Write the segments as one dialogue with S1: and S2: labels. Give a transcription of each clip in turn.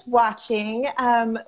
S1: that's watching,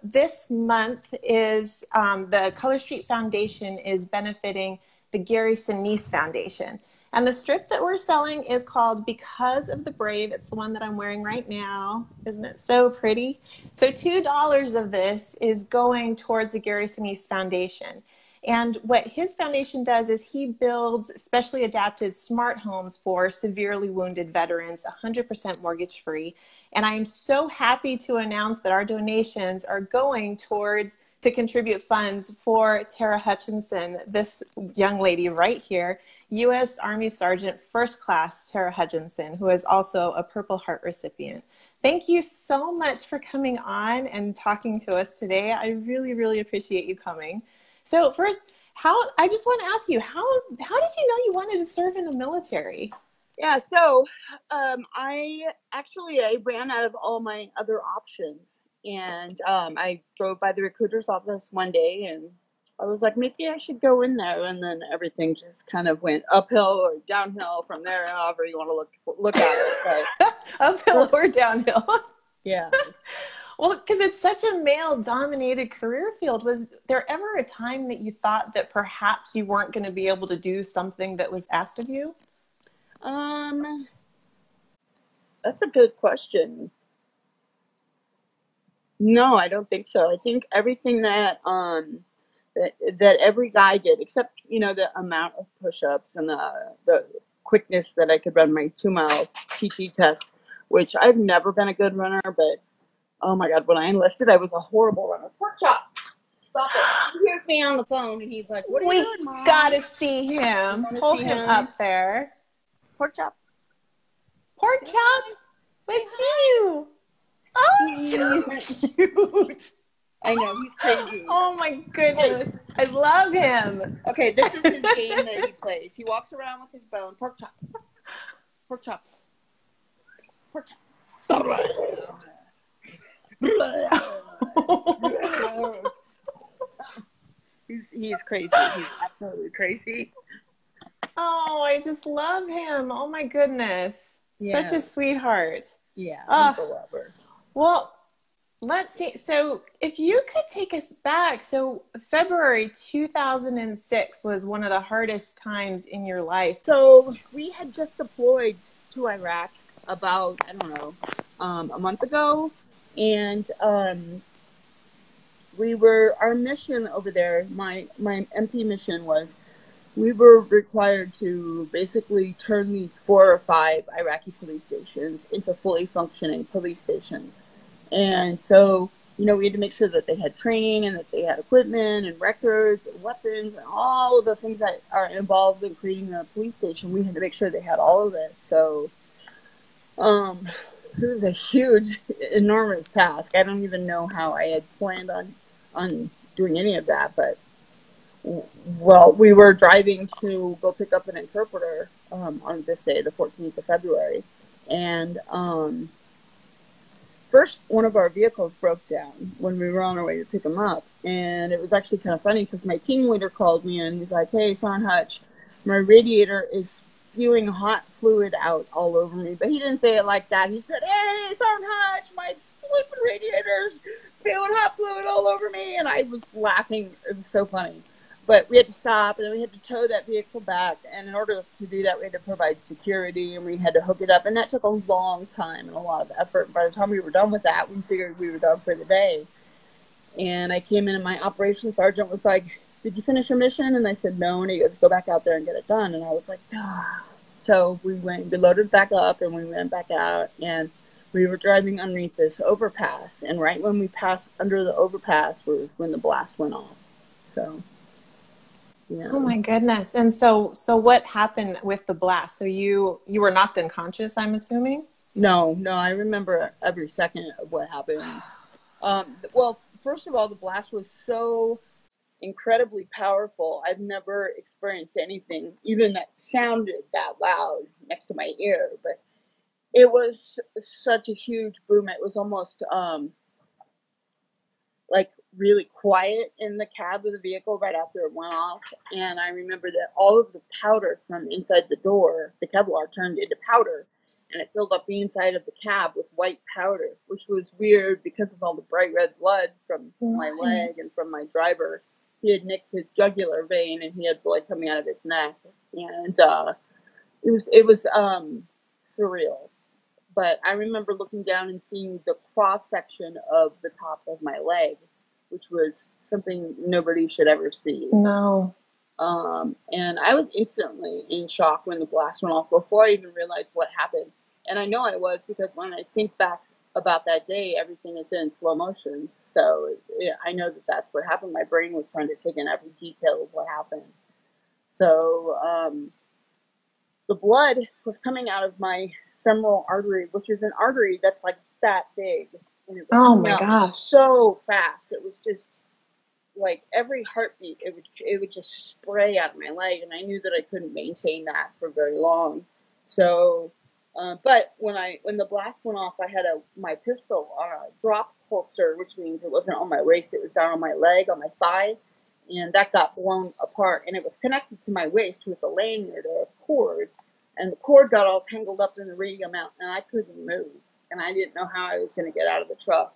S1: this month is the Color Street Foundation is benefiting the Gary Sinise Foundation. And the strip that we're selling is called Because of the Brave. It's the one that I'm wearing right now. Isn't it so pretty? So $2 of this is going towards the Gary Sinise Foundation. And what his foundation does is he builds specially adapted smart homes for severely wounded veterans, 100% mortgage free. And I am so happy to announce that our donations are going towards to contribute funds for Tara Hutchinson, this young lady right here, U.S. Army Sergeant First Class Tara Hutchinson, who is also a Purple Heart recipient. Thank you so much for coming on and talking to us today. I really, really appreciate you coming. So first, I just want to ask you, how did you know you wanted to serve in the military?
S2: Yeah, so I ran out of all my other options, and I drove by the recruiter's office one day, and I was like, maybe I should go in there, and then everything just kind of went uphill or downhill from there, however you want to look at it. But,
S1: uphill or downhill?
S2: Yeah.
S1: Well, because it's such a male-dominated career field, was there ever a time that you thought that perhaps you weren't going to be able to do something that was asked of you?
S2: That's a good question. No, I don't think so. I think everything that every guy did, except the amount of push-ups and the quickness that I could run my 2-mile PT test, which I've never been a good runner, but oh my God, when I enlisted, I was a horrible runner. Pork chop, stop it! He hears me on the phone, and he's like, "What are you doing, Mom?"
S1: We gotta see him. Pull him up there.
S2: Pork chop.
S1: Pork chop. Let's see you. Oh, he's so cute.
S2: I know, he's crazy.
S1: Oh my goodness. I love him.
S2: Okay, this is his game that he plays. He walks around with his bone. Pork chop. Pork chop. Pork chop. All right. He's crazy. He's absolutely crazy.
S1: Oh, I just love him. Oh my goodness. Yeah. Such a sweetheart.
S2: Yeah, he's a lover.
S1: Well, let's see. So if you could take us back. So February 2006 was one of the hardest times in your life.
S2: So we had just deployed to Iraq about, I don't know, a month ago. And our mission over there, my MP mission was, we were required to basically turn these 4 or 5 Iraqi police stations into fully functioning police stations. And so, we had to make sure that they had training and that they had equipment and records and weapons and all of the things that are involved in creating a police station. We had to make sure they had all of it. So, it was a huge, enormous task. I don't even know how I had planned on doing any of that, but well, we were driving to go pick up an interpreter on this day, the 14th of February, and first one of our vehicles broke down when we were on our way to pick him up, and it was actually kind of funny because my team leader called me and he's like, "Hey, Sergeant Hutch, my radiator is spewing hot fluid out all over me," but he didn't say it like that. He said, "Hey, Sergeant Hutch, my flipping radiator's spewing hot fluid all over me," and I was laughing. It was so funny. But we had to stop, and then we had to tow that vehicle back. And in order to do that, we had to provide security, and we had to hook it up. And that took a long time and a lot of effort. By the time we were done with that, we figured we were done for the day. And I came in, and my operations sergeant was like, "Did you finish your mission?" And I said, "No." And he goes, "Go back out there and get it done." And I was like, "Ah." So we loaded back up, and we went back out, and we were driving underneath this overpass. And right when we passed under the overpass was when the blast went off. So... yeah.
S1: Oh my goodness. And so what happened with the blast? So you were knocked unconscious, I'm assuming?
S2: No, I remember every second of what happened. Well, first of all, the blast was so incredibly powerful. I've never experienced anything even that sounded that loud next to my ear, but it was such a huge boom. It was almost like really quiet in the cab of the vehicle right after it went off. And I remember that all of the powder from inside the door, the Kevlar, turned into powder. and it filled up the inside of the cab with white powder, which was weird because of all the bright red blood from my
S1: Right.
S2: leg and from my driver. He had nicked his jugular vein, and he had blood coming out of his neck, and it was surreal. But I remember looking down and seeing the cross section of the top of my leg, which was something nobody should ever see.
S1: No.
S2: And I was instantly in shock when the blast went off before I even realized what happened. And I know I was because when I think back about that day, everything is in slow motion. So yeah, I know that that's what happened. My brain was trying to take in every detail of what happened. So the blood was coming out of my femoral artery, which is an artery that's like that big. And it was
S1: Oh
S2: coming
S1: my
S2: out
S1: gosh.
S2: so fast. It was just like every heartbeat, it would just spray out of my leg, and I knew that I couldn't maintain that for very long. So, but when the blast went off, I had my pistol on a drop holster, which means it wasn't on my waist; it was down on my leg, on my thigh, and that got blown apart, and it was connected to my waist with a lanyard or a cord, and the cord got all tangled up in the radial mount, and I couldn't move, and I didn't know how I was going to get out of the truck.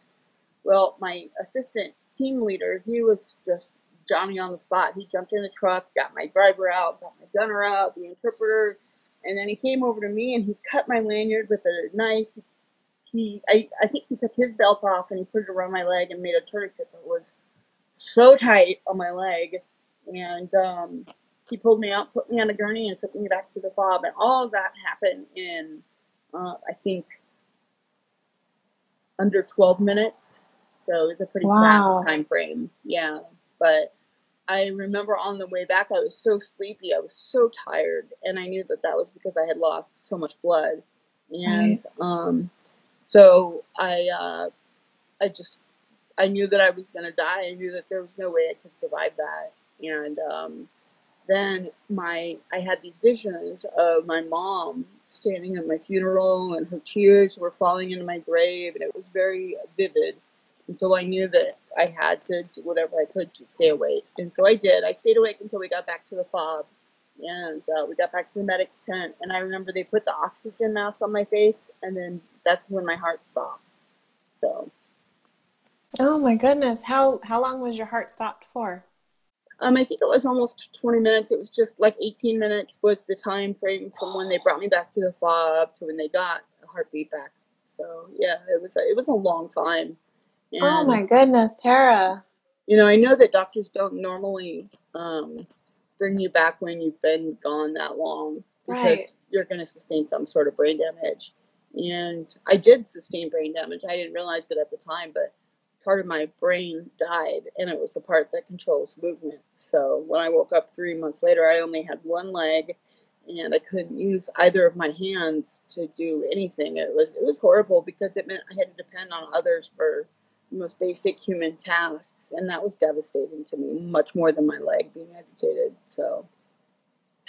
S2: Well, my assistant team leader, he was just Johnny on the spot. He jumped in the truck, got my driver out, got my gunner out, the interpreter, and then he came over to me and he cut my lanyard with a knife. I think he took his belt off and he put it around my leg and made a tourniquet that was so tight on my leg. And he pulled me out, put me on a gurney, and took me back to the fob. And all of that happened in, I think, under 12 minutes. So it was a pretty fast
S1: Wow.
S2: time frame. Yeah. But I remember on the way back, I was so sleepy. I was so tired. And I knew that that was because I had lost so much blood. And
S1: Right.
S2: so I knew that I was going to die. I knew that there was no way I could survive that. And then I had these visions of my mom standing at my funeral, and her tears were falling into my grave, and it was very vivid. And so I knew that I had to do whatever I could to stay awake. And so I did. I stayed awake until we got back to the fob, and we got back to the medic's tent. And I remember they put the oxygen mask on my face, and then that's when my heart stopped. So
S1: Oh my goodness. How long was your heart stopped for?
S2: I think it was almost 20 minutes. It was just like 18 minutes was the time frame from when they brought me back to the fob to when they got a heartbeat back. So yeah, it was a long time.
S1: Oh
S2: And
S1: my goodness, Tara.
S2: I know that doctors don't normally bring you back when you've been gone that long
S1: Right.
S2: because you're going to sustain some sort of brain damage. And I did sustain brain damage. I didn't realize it at the time, but part of my brain died, and it was the part that controls movement. So when I woke up 3 months later, I only had one leg, and I couldn't use either of my hands to do anything. It was horrible because it meant I had to depend on others for the most basic human tasks, and that was devastating to me, much more than my leg being amputated. So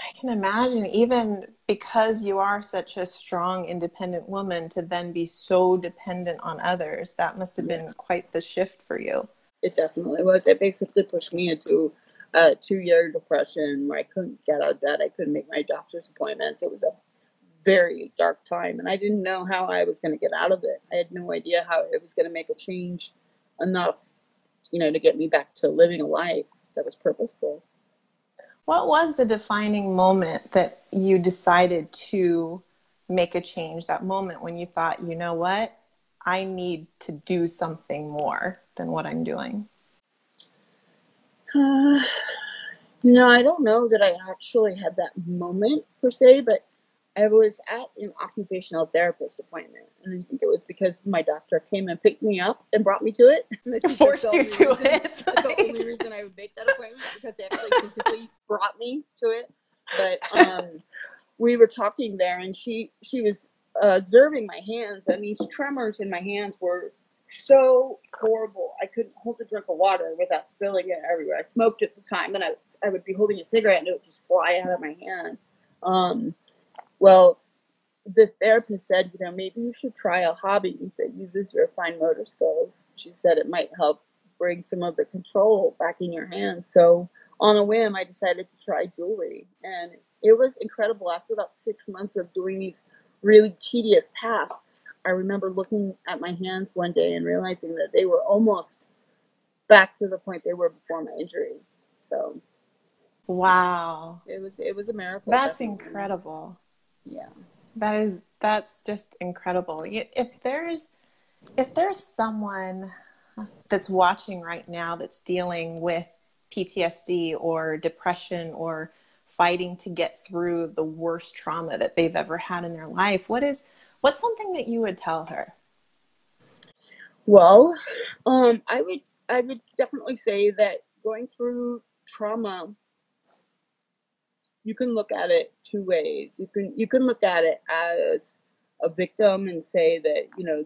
S1: I can imagine, even because you are such a strong, independent woman, to then be so dependent on others, that must have
S2: yeah,
S1: been quite the shift for you.
S2: it definitely was. It basically pushed me into a 2-year depression where I couldn't get out of bed. I couldn't make my doctor's appointments. It was a very dark time, and I didn't know how I was going to get out of it. I had no idea how it was going to make a change enough, to get me back to living a life that was purposeful.
S1: What was the defining moment that you decided to make a change? That moment when you thought, you know what? I need to do something more than what I'm doing.
S2: Uh, I don't know that I actually had that moment per se, but I was at an occupational therapist appointment, and I think it was because my doctor came and picked me up and brought me to it. And I think that's the
S1: Forced you
S2: only
S1: to
S2: reason.
S1: it.
S2: That's the only reason I would make that appointment, because they actually physically brought me to it. But we were talking there, and she was observing my hands, and these tremors in my hands were so horrible. I couldn't hold a drink of water without spilling it everywhere. I smoked at the time, and I would be holding a cigarette, and it would just fly out of my hand. Um, well, this therapist said, maybe you should try a hobby that uses your fine motor skills. She said it might help bring some of the control back in your hands. So on a whim, I decided to try jewelry, and it was incredible. After about 6 months of doing these really tedious tasks, I remember looking at my hands one day and realizing that they were almost back to the point they were before my injury. So
S1: Wow.
S2: it was a miracle.
S1: That's
S2: Definitely.
S1: incredible.
S2: Yeah.
S1: That's just incredible. If there's someone that's watching right now that's dealing with PTSD or depression or fighting to get through the worst trauma that they've ever had in their life, what's something that you would tell her?
S2: Well, I would definitely say that going through trauma, you can look at it two ways. You can look at it as a victim and say that, you know,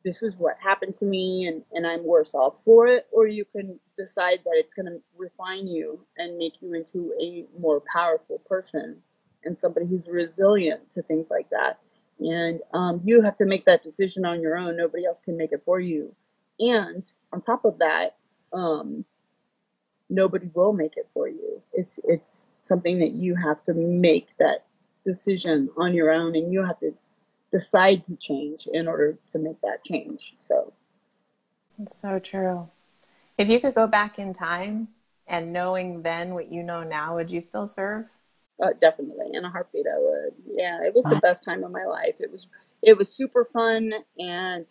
S2: this is what happened to me and I'm worse off for it, or you can decide that it's going to refine you and make you into a more powerful person and somebody who's resilient to things like that. And you have to make that decision on your own. Nobody else can make it for you. And on top of that, nobody will make it for you. It's something that you have to make that decision on your own, and you have to decide to change in order to make that change. So
S1: It's so true. If you could go back in time and knowing then what you know now, would you still serve?
S2: definitely, in a heartbeat, I would. Yeah, it was the best time of my life. It was super fun and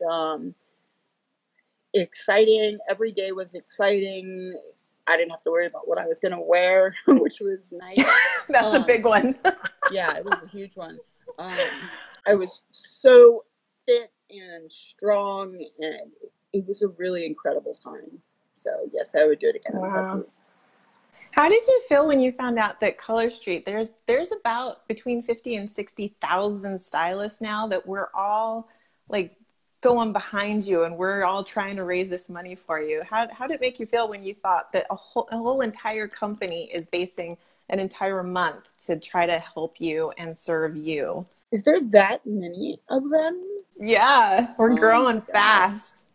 S2: exciting. Every day was exciting. I didn't have to worry about what I was going to wear, which was nice.
S1: That's a big one.
S2: Yeah, it was a huge one. I was so fit and strong, and it was a really incredible time. So yes, I would do it again in a
S1: Wow.
S2: heartbeat.
S1: How did you feel when you found out that Color Street, there's about between 50 and 60,000 stylists now that we're all like going behind you and we're all trying to raise this money for you. How did it make you feel when you thought that a whole entire company is basing an entire month to try to help you and serve you?
S2: Is there that many of them?
S1: Yeah, we're
S2: Oh my
S1: growing
S2: gosh.
S1: fast.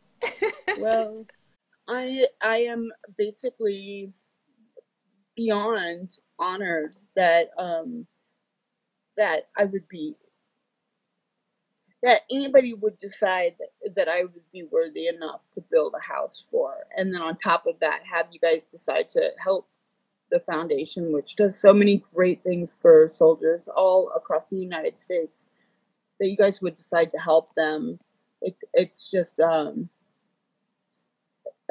S2: Well, I am basically beyond honored that that I would be that anybody would decide that I would be worthy enough to build a house for. And then on top of that, have you guys decide to help the foundation, which does so many great things for soldiers all across the United States, that you guys would decide to help them. It's just, I'm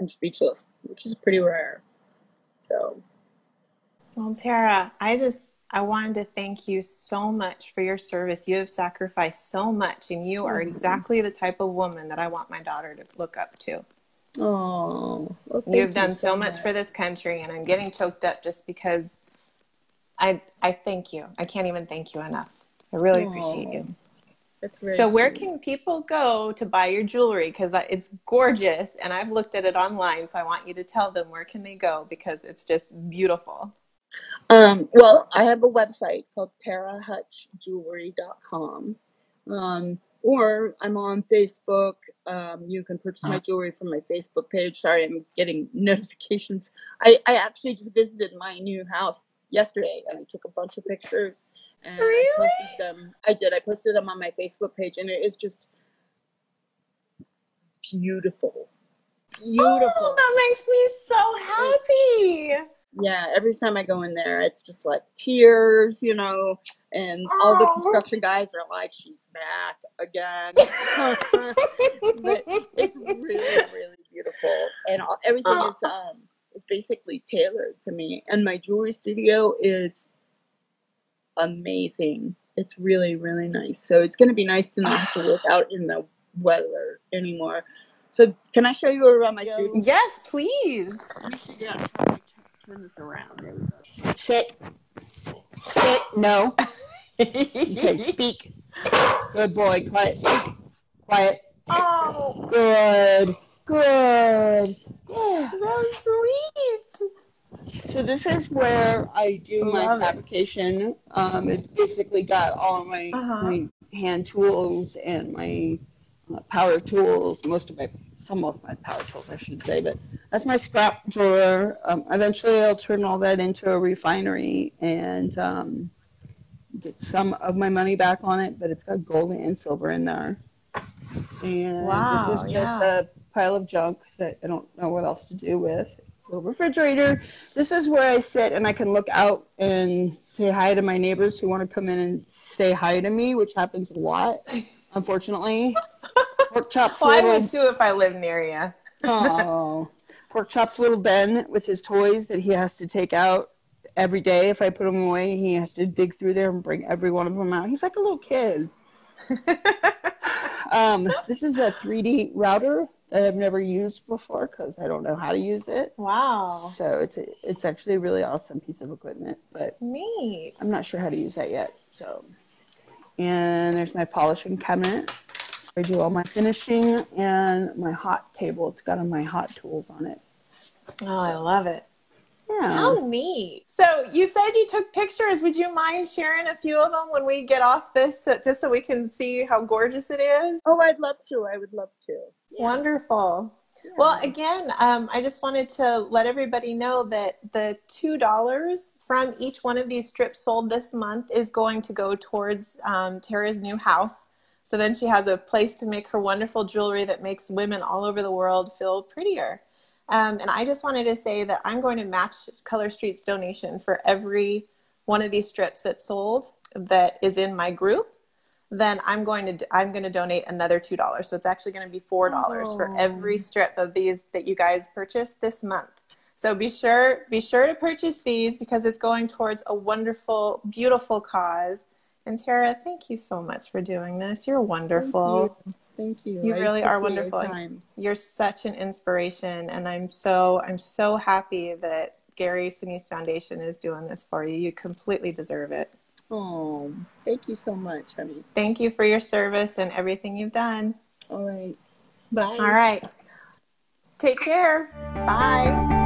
S2: speechless, which is pretty rare. So,
S1: Well, Tara, I wanted to thank you so much for your service. You have sacrificed so much, and you are
S2: oh,
S1: exactly the type of woman that I want my daughter to look up to.
S2: well,
S1: You have
S2: thank you
S1: done
S2: so
S1: so much
S2: much.
S1: for this country, and I'm getting choked up just because I thank you. I can't even thank you enough. I really appreciate
S2: Oh,
S1: you.
S2: that's very
S1: So where
S2: sweet.
S1: can people go to buy your jewelry? Because it's gorgeous, and I've looked at it online, so I want you to tell them where can they go because it's just beautiful.
S2: Well, I have a website called tarahutchjewelry.com. Or I'm on Facebook. You can purchase my jewelry from my Facebook page. Sorry, I'm getting notifications. I actually just visited my new house yesterday and I took a bunch of pictures and I posted
S1: Really?
S2: them. I did. I posted them on my Facebook page and it is just beautiful.
S1: Oh,
S2: Beautiful.
S1: that makes me
S2: It's
S1: so happy.
S2: yeah, every time I go in there, it's just like tears, you know, and all the
S1: Oh.
S2: construction guys are like, she's back again. But it's really, really beautiful, and everything is basically tailored to me. And my jewelry studio is amazing. It's really, really nice. So it's going to be nice to not have to work out in the weather anymore. So can I show you around my studio?
S1: Yes, please.
S2: Let me figure out how to turn this around. There we go. Sit. Sit. No. Okay. Speak. Good boy. Quiet. Speak. Quiet.
S1: Oh,
S2: Good. Good. Yeah.
S1: so sweet.
S2: So this is where I do my
S1: Love it.
S2: fabrication. It's basically got all of
S1: Uh-huh.
S2: my hand tools and my power tools. Some of my power tools, I should say. But that's my scrap drawer. Eventually, I'll turn all that into a refinery and get some of my money back on it, but it's got gold and silver in there. And this is
S1: Wow,
S2: just
S1: yeah.
S2: a pile of junk that I don't know what else to do with. Little refrigerator. This is where I sit and I can look out and say hi to my neighbors who want to come in and say hi to me, which happens a lot, unfortunately. Pork Chop's
S1: Well, I would
S2: little,
S1: too if I lived near you.
S2: oh, Pork Chop's little Ben with his toys that he has to take out every day. If I put them away, he has to dig through there and bring every one of them out. He's like a little kid. This is a 3D router that I've never used before because I don't know how to use it.
S1: Wow.
S2: So it's actually a really awesome piece of equipment, but
S1: Neat.
S2: I'm not sure how to use that yet. So, and there's my polishing cabinet. I do all my finishing and my hot table. It's got all my hot tools on it.
S1: Oh, I
S2: So,
S1: love it.
S2: yeah.
S1: How neat. So you said you took pictures. Would you mind sharing a few of them when we get off this, just so we can see how gorgeous it is?
S2: Oh, I'd love to. I would love to. Yeah.
S1: Wonderful.
S2: Yeah.
S1: Well, again, I just wanted to let everybody know that the $2 from each one of these strips sold this month is going to go towards Tara's new house. So then she has a place to make her wonderful jewelry that makes women all over the world feel prettier. And I just wanted to say that I'm going to match Color Street's donation for every one of these strips that's sold that is in my group. Then I'm going to donate another $2. So it's actually going to be $4 for every strip of these that you guys purchased this month. So be sure to purchase these because it's going towards a wonderful, beautiful cause. And Tara, thank you so much for doing this. You're wonderful.
S2: Thank you.
S1: You
S2: I
S1: really are
S2: appreciate
S1: wonderful.
S2: your time.
S1: You're such an inspiration, and I'm so happy that Gary Sinise Foundation is doing this for you. You completely deserve it.
S2: Oh, thank you so much, honey.
S1: Thank you for your service and everything you've done.
S2: All right. Bye.
S1: All right. Take care. Bye.